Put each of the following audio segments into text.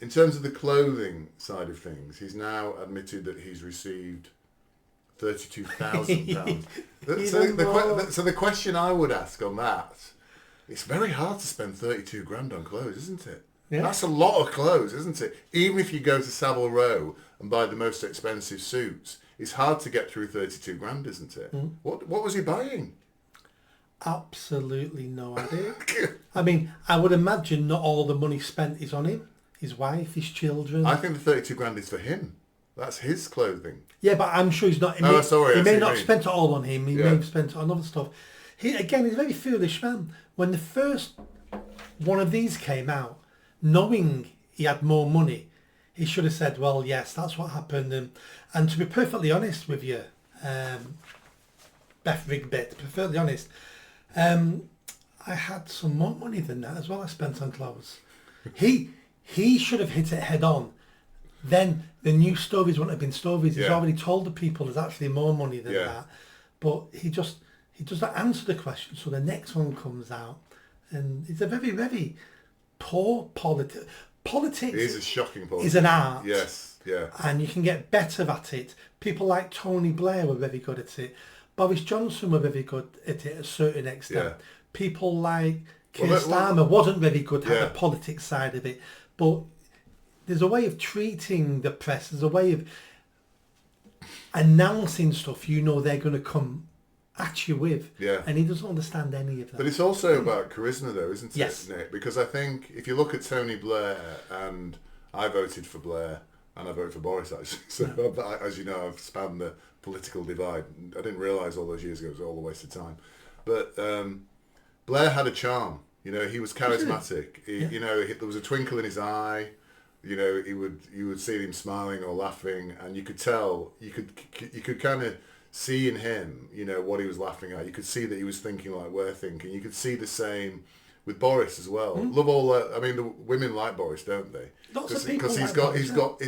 in terms of the clothing side of things, he's now admitted that he's received £32,000. So the question I would ask on that, it's very hard to spend 32 grand on clothes, isn't it? Yeah. That's a lot of clothes, isn't it? Even if you go to Savile Row and buy the most expensive suits, it's hard to get through 32 grand, isn't it? Mm. What was he buying? Absolutely no idea. I mean, I would imagine not all the money spent is on him, his wife, his children. I think the 32 grand is for him. That's his clothing. Yeah, but I'm sure he's not. He may not have spent it all on him. He may have spent it on other stuff. He's a very foolish man. When the first one of these came out, knowing he had more money, he should have said, well, yes, that's what happened. And to be perfectly honest with you, Beth Rigbit, to be perfectly honest, I had some more money than that as well I spent on clothes. He should have hit it head on. Then the new stories wouldn't have been stories. He's already told the people there's actually more money than that. But he doesn't answer the question. So the next one comes out. And it's a very, very poor politics. Politics it is a shocking politics. Is an art. Yes, yeah. And you can get better at it. People like Tony Blair were very good at it. Boris Johnson were very good at it at a certain extent. Yeah. People like Kier Starmer wasn't very good at the politics side of it. But there's a way of treating the press. There's a way of announcing stuff you know they're going to come at you with. Yeah. And he doesn't understand any of that. But it's also about charisma though, isn't yes. it, Nick? Because I think if you look at Tony Blair, and I voted for Blair, and I voted for Boris actually, so as you know, I've spanned the political divide. I didn't realise all those years ago it was all a waste of time. But Blair had a charm. You know, he was charismatic. You know, there was a twinkle in his eye. You know, you would see him smiling or laughing, and you could tell. You could kind of see in him, you know, what he was laughing at. You could see that he was thinking like we're thinking. You could see the same with Boris as well. Love all that. I mean, the women like Boris, don't they? Because he's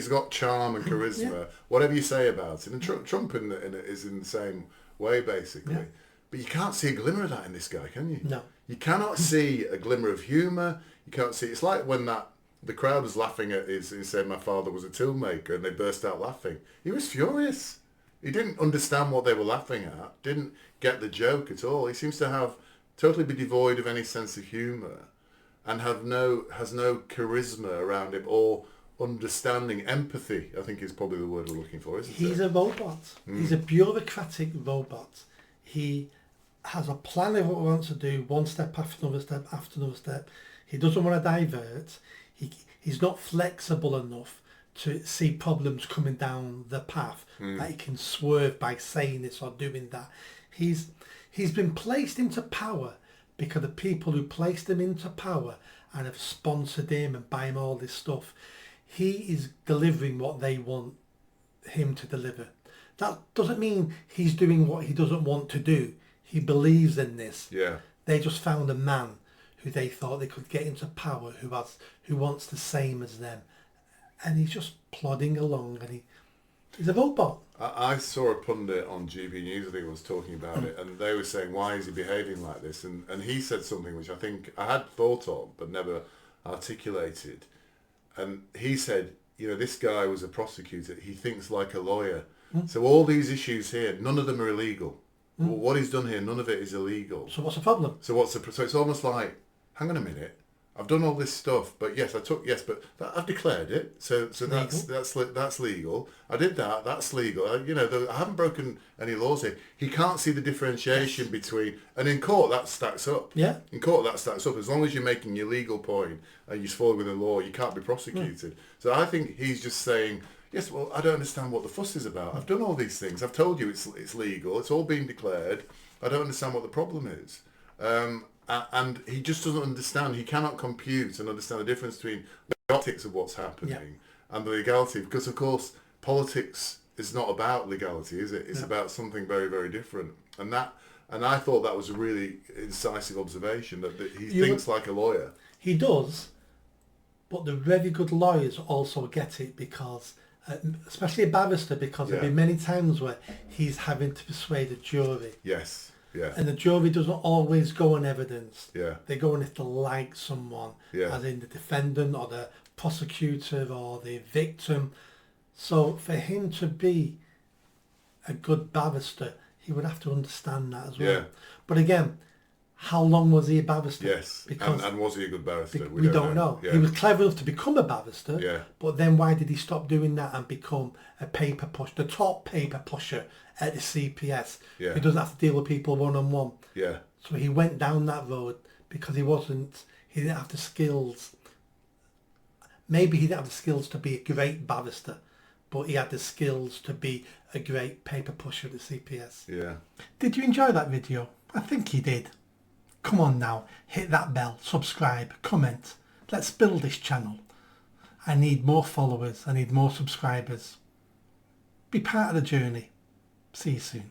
got charm and charisma. Whatever you say about him, and Trump is in the same way basically. Yeah. But you can't see a glimmer of that in this guy, can you? No. You cannot see a glimmer of humour. You can't see. It's like when the crowd was laughing at he said my father was a toolmaker, and they burst out laughing. He was furious. He didn't understand what they were laughing at. Didn't get the joke at all. He seems to totally be devoid of any sense of humour, and has no charisma around him or understanding, empathy. I think is probably the word we're looking for, isn't it? He's a robot. He's a bureaucratic robot. He has a plan of what he wants to do, one step after another step after another step. He doesn't want to divert. He's not flexible enough to see problems coming down the path that he can swerve by saying this or doing that. He's been placed into power because the people who placed him into power and have sponsored him and buy him all this stuff, he is delivering what they want him to deliver. That doesn't mean he's doing what he doesn't want to do. He believes in this. Yeah. They just found a man who they thought they could get into power, who wants the same as them. And he's just plodding along, and he's a robot. I saw a pundit on GB News, I think, was talking about it, and they were saying, why is he behaving like this? And he said something which I think I had thought of, but never articulated. And he said, you know, this guy was a prosecutor. He thinks like a lawyer. So all these issues here, none of them are illegal. What he's done here, none of it is illegal. So what's the problem? So it's almost like, hang on a minute, I've done all this stuff, but I've declared it, so that's legal. I did that, that's legal. I haven't broken any laws here. He can't see the differentiation between, and in court that stacks up. Yeah. In court that stacks up. As long as you're making your legal point and you fall within the law, you can't be prosecuted. So I think he's just saying, yes, well, I don't understand what the fuss is about. I've done all these things. I've told you it's legal. It's all been declared. I don't understand what the problem is. And he just doesn't understand. He cannot compute and understand the difference between the optics of what's happening and the legality. Because, of course, politics is not about legality, is it? It's about something very, very different. And I thought that was a really incisive observation, that he thinks like a lawyer. He does, but the very good lawyers also get it because, especially a barrister, because there have been many times where he's having to persuade a jury. Yes. Yeah. And the jury doesn't always go on evidence. Yeah. They go on if they like someone, as in the defendant or the prosecutor or the victim. So for him to be a good barrister, he would have to understand that as well. Yeah. But again, how long was he a barrister? Yes. Because and was he a good barrister? we don't know. Yeah. He was clever enough to become a barrister, Yeah. but then why did he stop doing that and become a paper pusher, the top paper pusher at the CPS? Yeah. He doesn't have to deal with people one-on-one. Yeah. So he went down that road because he didn't have the skills. Maybe he didn't have the skills to be a great barrister, but he had the skills to be a great paper pusher at the CPS. Yeah. Did you enjoy that video? I think you did. Come on now, hit that bell, subscribe, comment. Let's build this channel. I need more followers, I need more subscribers. Be part of the journey. See you soon.